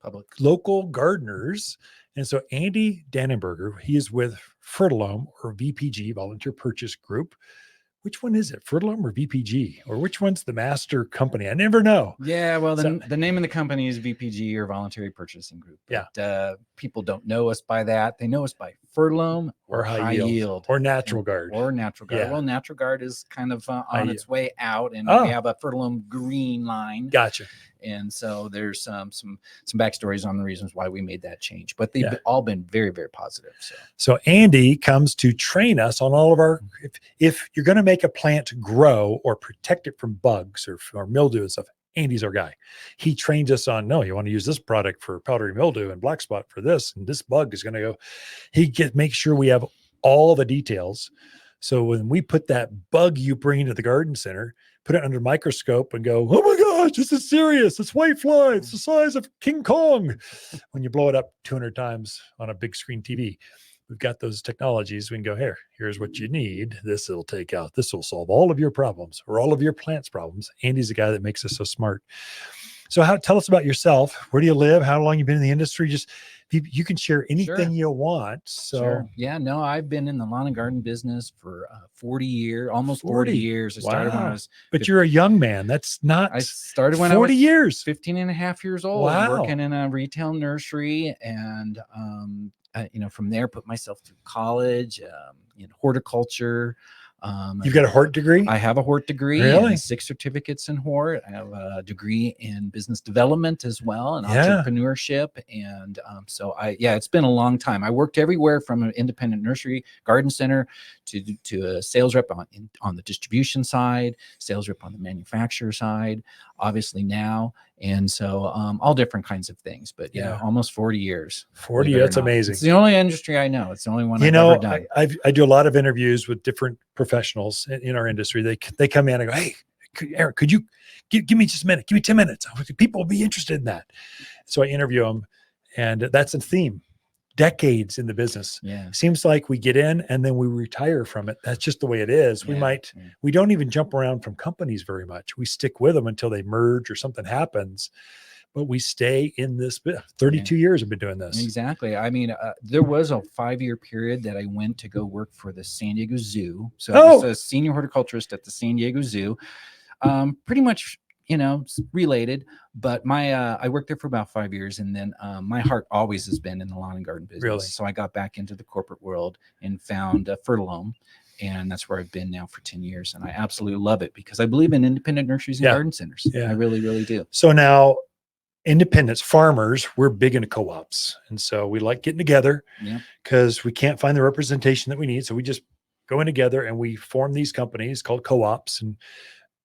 public local gardeners. And so Andy Danenberger, he is with Fertilome or VPG, Volunteer Purchase Group. Which one is it, Fertilome or VPG? Or which one's the master company? I never know. Yeah, well, the name of the company is VPG or Voluntary Purchasing Group. But, people don't know us by that. They know us by Fertilome or High Yield. Or Natural Guard. Or Natural Guard. Yeah. Well, Natural Guard is kind of on its way out, and we have a Fertilome green line. Gotcha. And so there's some backstories on the reasons why we made that change, but they've all been very, very positive. So Andy comes to train us on all of our, if you're going to make a plant grow or protect it from bugs or mildew and stuff, Andy's our guy. He trains us on, no, you want to use this product for powdery mildew and black spot for this, and this bug is going to go. Make sure we have all the details. So when we put that bug you bring into the garden center, put it under microscope and go, oh my gosh, this is serious. It's whitefly. It's the size of King Kong. When you blow it up 200 times on a big screen TV, we've got those technologies. We can go, here's what you need. This will take out. This will solve all of your problems or all of your plants' problems. Andy's the guy that makes us so smart. So tell us about yourself. Where do you live? How long you been in the industry? Just you can share anything you want. So yeah, no, I've been in the lawn and garden business for 40 years, almost 40 years. I started when I was, but you're a young man. That's not, I started when 40 I was years, 15 and a half years old, working in a retail nursery. And, from there, put myself through college, in horticulture. You've got a hort degree? I have a hort degree. Really? And 6 certificates in hort. I have a degree in business development as well, and entrepreneurship. And it's been a long time. I worked everywhere from an independent nursery garden center to a sales rep on the distribution side, sales rep on the manufacturer side, obviously now. And so all different kinds of things, but almost 40 years. 40, that's amazing. It's the only industry I know. It's the only one I've ever done. I do a lot of interviews with different professionals in our industry. They come in and go, hey, Eric, could you give me just a minute? Give me 10 minutes. People will be interested in that. So I interview them, and that's a theme. Decades in the business. Yeah. Seems like we get in and then we retire from it. That's just the way it is. We don't even jump around from companies very much. We stick with them until they merge or something happens, but we stay in this 32 years I've been doing this. Exactly. I mean, there was a 5-year period that I went to go work for the San Diego Zoo. So I was a senior horticulturist at the San Diego Zoo. Pretty much, related, but I worked there for about 5 years, and then my heart always has been in the lawn and garden business. Really? So I got back into the corporate world and found Fertilome, and that's where I've been now for 10 years. And I absolutely love it because I believe in independent nurseries and garden centers. Yeah. I really, really do. So now independents, farmers, we're big into co-ops. And so we like getting together because we can't find the representation that we need. So we just go in together and we form these companies called co-ops, and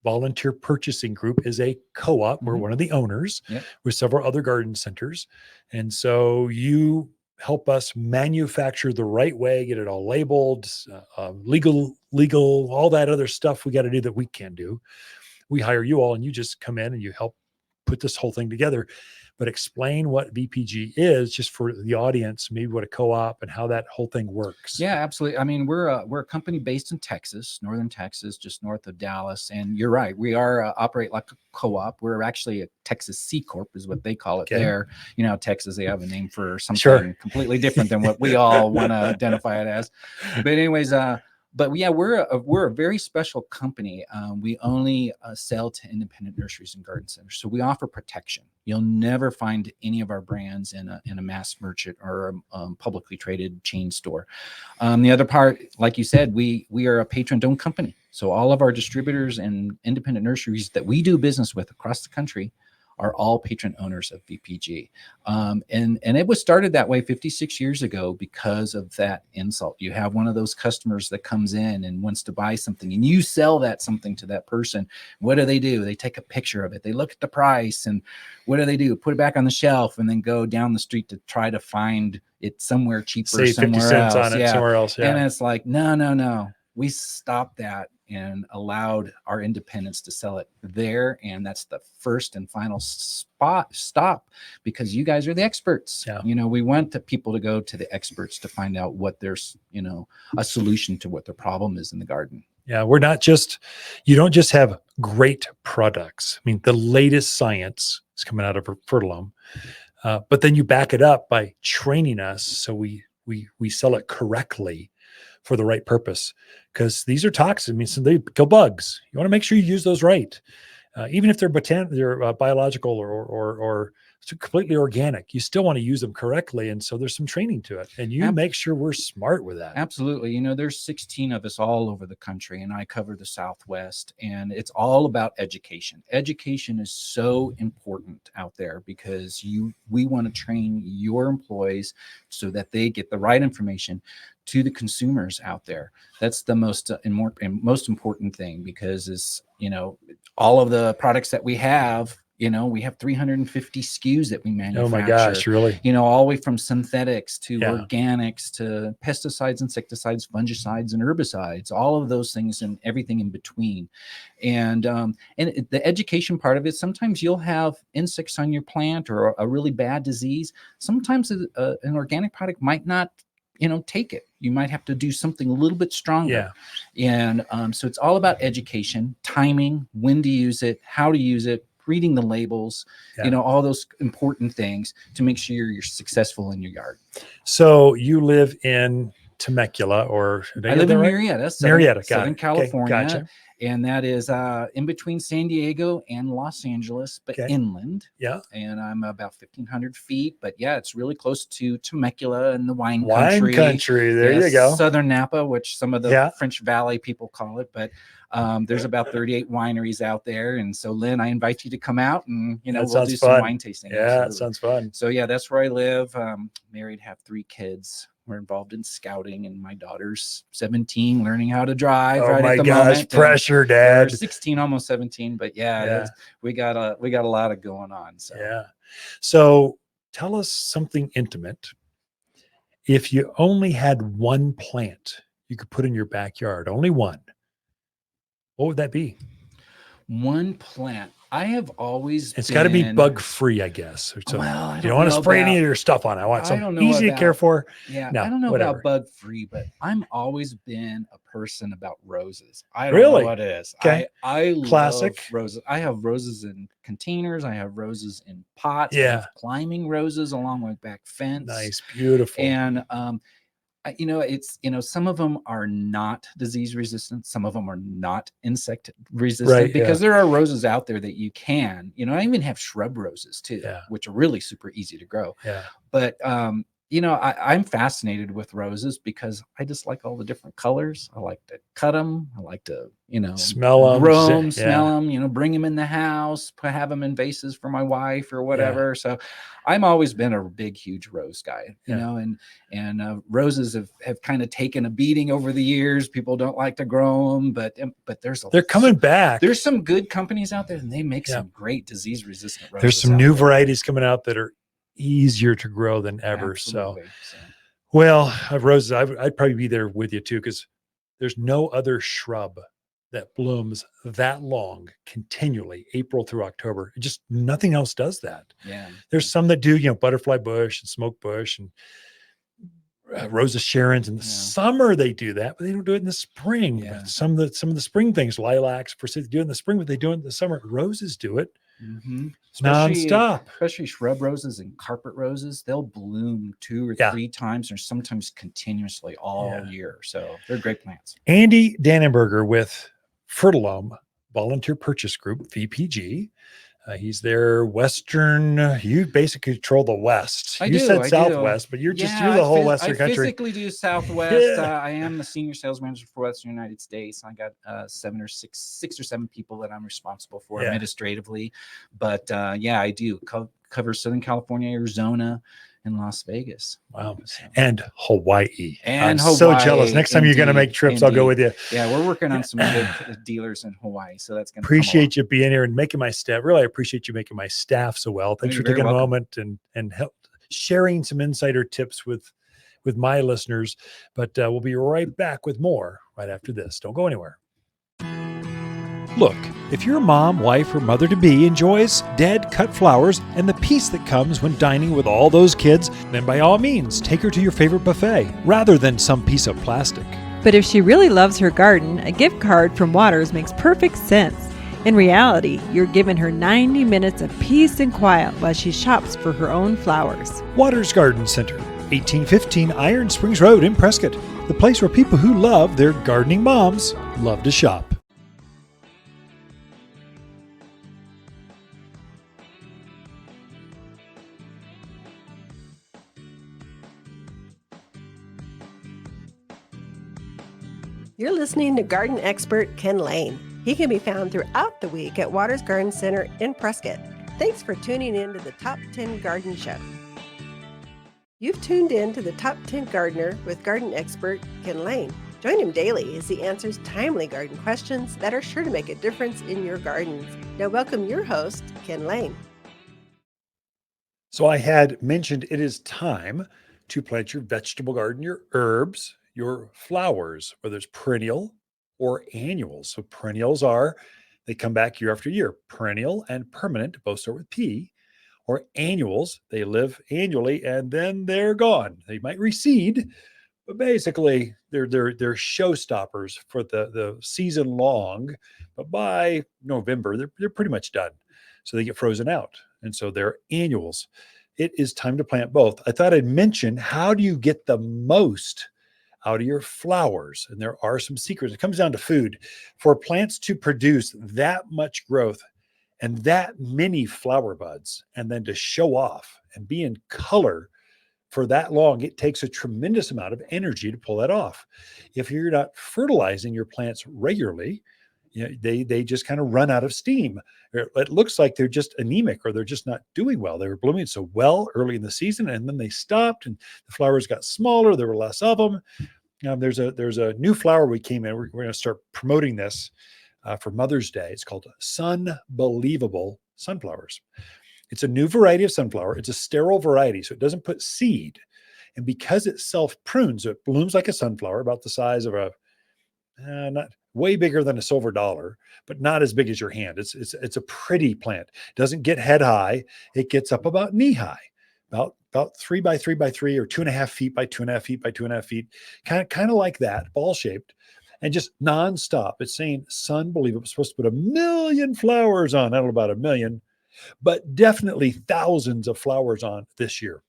Volunteer Purchasing Group is a co-op. We're one of the owners with several other garden centers. And so you help us manufacture the right way, get it all labeled, legal, all that other stuff we got to do that we can't do. We hire you all and you just come in and you help put this whole thing together. But explain what VPG is just for the audience, maybe what a co-op and how that whole thing works. Yeah, absolutely. I mean, we're a company based in Texas, northern Texas, just north of Dallas. And you're right, we are operate like a co-op. We're actually a Texas C Corp is what they call it there. Texas, they have a name for something completely different than what we all want to identify it as. But anyways, But yeah, we're a very special company. We only sell to independent nurseries and garden centers, so we offer protection. You'll never find any of our brands in a mass merchant or publicly traded chain store. The other part, like you said, we are a patron-owned company, so all of our distributors and independent nurseries that we do business with across the country are all patron owners of VPG. And it was started that way 56 years ago because of that insult. You have one of those customers that comes in and wants to buy something, and you sell that something to that person. What do? They take a picture of it. They look at the price, and what do? Put it back on the shelf and then go down the street to try to find it somewhere cheaper, Save 50 somewhere cents else. on it somewhere else. Yeah. And it's like, no. We stopped that and allowed our independents to sell it there. And that's the first and final stop, because you guys are the experts. Yeah. We want people to go to the experts to find out what there's, a solution to what their problem is in the garden. Yeah. You don't just have great products. I mean, the latest science is coming out of Fertilome, but then you back it up by training us so we sell it correctly for the right purpose, because these are toxins. I mean, so they kill bugs. You want to make sure you use those right, even if they're biological or completely organic. You still want to use them correctly, and so there's some training to it. And you make sure we're smart with that. Absolutely. There's 16 of us all over the country, and I cover the Southwest, and it's all about education. Education is so important out there because we want to train your employees so that they get the right information to the consumers out there. That's the most important thing, because all of the products that we have, we have 350 SKUs that we manufacture. Oh my gosh, really? All the way from synthetics to organics to pesticides, insecticides, fungicides, and herbicides, all of those things and everything in between. And the education part of it, sometimes you'll have insects on your plant or a really bad disease. Sometimes an organic product might not take it. You might have to do something a little bit stronger. And so it's all about education, timing, when to use it, how to use it, reading the labels, all those important things to make sure you're successful in your yard. So you live in Temecula, or I live in Murrieta, Southern California. Okay, gotcha. And that is in between San Diego and Los Angeles, but inland. Yeah. And I'm about 1,500 feet. But yeah, it's really close to Temecula and the wine country. There you go. Southern Napa, which some of the French Valley people call it. But there's about 38 wineries out there. And so, Lynn, I invite you to come out and, we'll do some wine tasting. Yeah, that sounds fun. So yeah, that's where I live. Married, have 3 kids. We're involved in scouting, and my daughter's 17, learning how to drive. Oh my gosh, pressure, Dad. 16, almost 17, but we got a lot of going on. So So tell us something intimate. If you only had one plant you could put in your backyard, only one, what would that be? One plant. I have always It's got to be bug free, I guess. So well, you don't want to spray any of your stuff on it. I want something easy to care for. Yeah, I don't know about bug free, but I'm always been a person about roses. I don't know what it is. Okay. I Classic love roses. I have roses in containers. I have roses in pots. I have climbing roses along my back fence. Nice, beautiful. And it's some of them are not disease resistant, some of them are not insect resistant, because there are roses out there that you can, I even have shrub roses too, which are really super easy to grow. But I'm fascinated with roses because I just like all the different colors. I like to cut them. I like to, smell them, grow them, smell them, bring them in the house, have them in vases for my wife or whatever. So I've always been a big, huge rose guy, and roses have kind of taken a beating over the years. People don't like to grow them, but they're coming back. There's some good companies out there, and they make some great disease resistant roses. There's some new varieties coming out that are easier to grow than ever. Absolutely. Well, roses, I'd probably be there with you too, because there's no other shrub that blooms that long continually, April through October. Just nothing else does that. There's some that do, butterfly bush and smoke bush and Rose of Sharon's in the summer. They do that, but they don't do it in the spring. Some of the spring things, lilacs, for they do it in the spring, but they do it in the summer. Roses do it nonstop. Especially shrub roses and carpet roses, they'll bloom 2 or 3 times or sometimes continuously all year. So they're great plants. Andy Danenberger with Fertilome Volunteer Purchase Group, VPG. He's their Western. You basically control the West. You said Southwest, but you're the whole Western country. I physically do Southwest. I am the senior sales manager for Western United States. I got 6 or 7 people that I'm responsible for administratively. But I do cover Southern California, Arizona, and Las Vegas. Wow. And Hawaii. I'm so jealous. Next time you're going to make trips, I'll go with you. Yeah, we're working on some good dealers in Hawaii. So that's going to appreciate you being here and making my staff. Really, I appreciate you making my staff so well. Thanks for taking a moment and help sharing some insider tips with my listeners. But we'll be right back with more right after this. Don't go anywhere. Look, if your mom, wife, or mother-to-be enjoys dead cut flowers and the peace that comes when dining with all those kids, then by all means, take her to your favorite buffet rather than some piece of plastic. But if she really loves her garden, a gift card from Waters makes perfect sense. In reality, you're giving her 90 minutes of peace and quiet while she shops for her own flowers. Waters Garden Center, 1815 Iron Springs Road in Prescott, the place where people who love their gardening moms love to shop. You're listening to garden expert Ken Lain. He can be found throughout the week at Waters Garden Center in Prescott. Thanks for tuning in to the Top 10 Garden Show. You've tuned in to the Top 10 Gardener with garden expert Ken Lain. Join him daily as he answers timely garden questions that are sure to make a difference in your gardens. Now welcome your host, Ken Lain. So I had mentioned it is time to plant your vegetable garden, your herbs, your flowers, whether it's perennial or annuals. So perennials they come back year after year. Perennial and permanent both start with P. Or annuals, they live annually and then they're gone. They might recede, but basically they're showstoppers for the season long. But by November, they're pretty much done. So they get frozen out. And so they're annuals. It is time to plant both. I thought I'd mention, how do you get the most out of your flowers? And there are some secrets. It comes down to food. For plants to produce that much growth and that many flower buds, and then to show off and be in color for that long, it takes a tremendous amount of energy to pull that off. If you're not fertilizing your plants regularly, they just kind of run out of steam. It looks like they're just anemic or they're just not doing well. They were blooming so well early in the season, and then they stopped and the flowers got smaller. There were less of them. There's a new flower we came in. We're going to start promoting this for Mother's Day. It's called Sunbelievable Sunflowers. It's a new variety of sunflower. It's a sterile variety, so it doesn't put seed. And because it self-prunes, it blooms like a sunflower, about the size of not way bigger than a silver dollar, but not as big as your hand. It's a pretty plant. It doesn't get head high. It gets up about knee high, about 3 by 3 by 3 or 2.5 feet by 2.5 feet by 2.5 feet, kind of like that, ball shaped, and just nonstop. It's saying Sunbelievable. It's supposed to put 1 million flowers on. I don't know about 1 million, but definitely thousands of flowers on this year.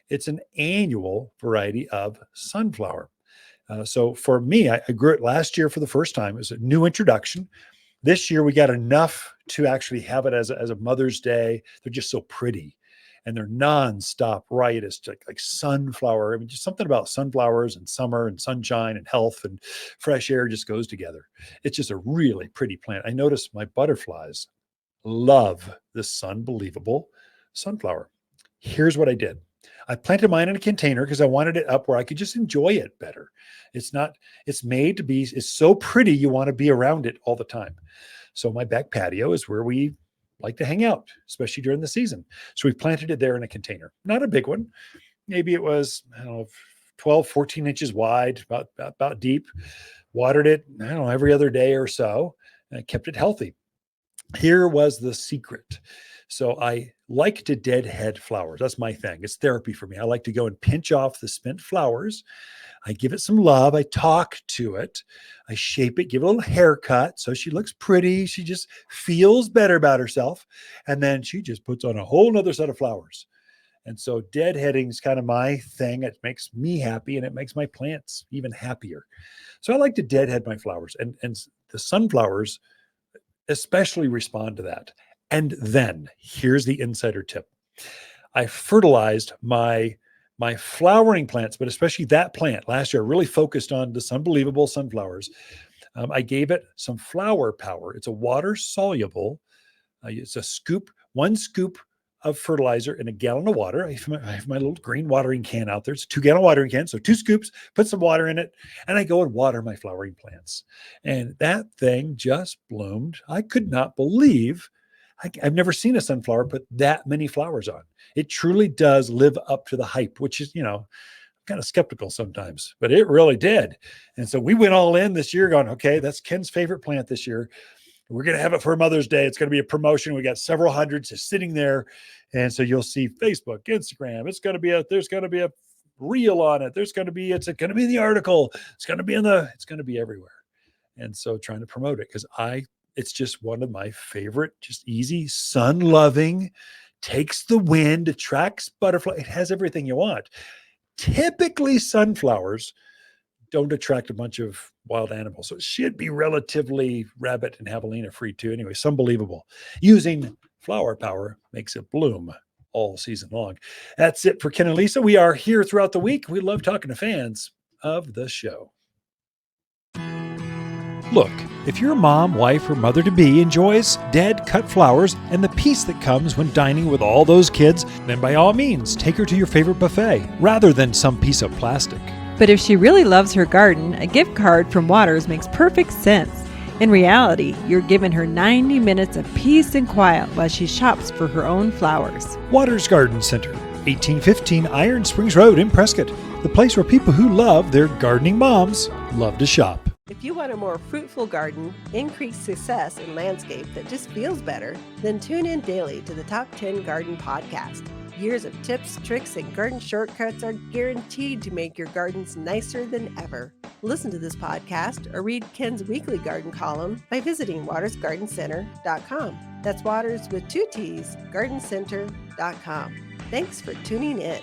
It's an annual variety of sunflower. So for me, I grew it last year for the first time. It was a new introduction. This year, we got enough to actually have it as a Mother's Day. They're just so pretty, and they're nonstop riotous, like sunflower. I mean, just something about sunflowers and summer and sunshine and health and fresh air just goes together. It's just a really pretty plant. I noticed my butterflies love this Sunbelievable sunflower. Here's what I did. I planted mine in a container because I wanted it up where I could just enjoy it better. It's made to be, it's so pretty, you want to be around it all the time. So my back patio is where we like to hang out, especially during the season. So we planted it there in a container, not a big one. Maybe it was, 12, 14 inches wide, about deep. Watered it, every other day or so, and kept it healthy. Here was the secret. So I like to deadhead flowers. That's my thing. It's therapy for me. I like to go and pinch off the spent flowers. I give it some love. I talk to it. I shape it, give it a little haircut so she looks pretty. She just feels better about herself. And then she just puts on a whole nother set of flowers. And so deadheading is kind of my thing. It makes me happy and it makes my plants even happier. So I like to deadhead my flowers, and the sunflowers especially respond to that. And then here's the insider tip. I fertilized my flowering plants, but especially that plant last year, I really focused on this unbelievable sunflowers. I gave it some flower power. It's a water soluble. It's a scoop, 1 scoop of fertilizer in a gallon of water. I have my little green watering can out there. It's a 2-gallon watering can. So 2 scoops, put some water in it, and I go and water my flowering plants. And that thing just bloomed. I could not believe I've never seen a sunflower put that many flowers on. It truly does live up to the hype, which is, I'm kind of skeptical sometimes, but it really did. And so we went all in this year going, okay, that's Ken's favorite plant this year. We're going to have it for Mother's Day. It's going to be a promotion. We got several hundreds just sitting there. And so you'll see Facebook, Instagram. There's going to be a reel on it. It's going to be in the article. It's going to be everywhere. And so trying to promote it because it's just one of my favorite, just easy, sun-loving, takes the wind, attracts butterfly. It has everything you want. Typically, sunflowers don't attract a bunch of wild animals. So it should be relatively rabbit and javelina free too. Anyway, it's unbelievable. Using flower power makes it bloom all season long. That's it for Ken and Lisa. We are here throughout the week. We love talking to fans of the show. Look, if your mom, wife, or mother-to-be enjoys dead cut flowers and the peace that comes when dining with all those kids, then by all means, take her to your favorite buffet rather than some piece of plastic. But if she really loves her garden, a gift card from Waters makes perfect sense. In reality, you're giving her 90 minutes of peace and quiet while she shops for her own flowers. Waters Garden Center, 1815 Iron Springs Road in Prescott, the place where people who love their gardening moms love to shop. If you want a more fruitful garden, increased success in landscape that just feels better, then tune in daily to the Top 10 Garden Podcast. Years of tips, tricks, and garden shortcuts are guaranteed to make your gardens nicer than ever. Listen to this podcast or read Ken's weekly garden column by visiting watersgardencenter.com. That's Waters with 2 T's, gardencenter.com. Thanks for tuning in.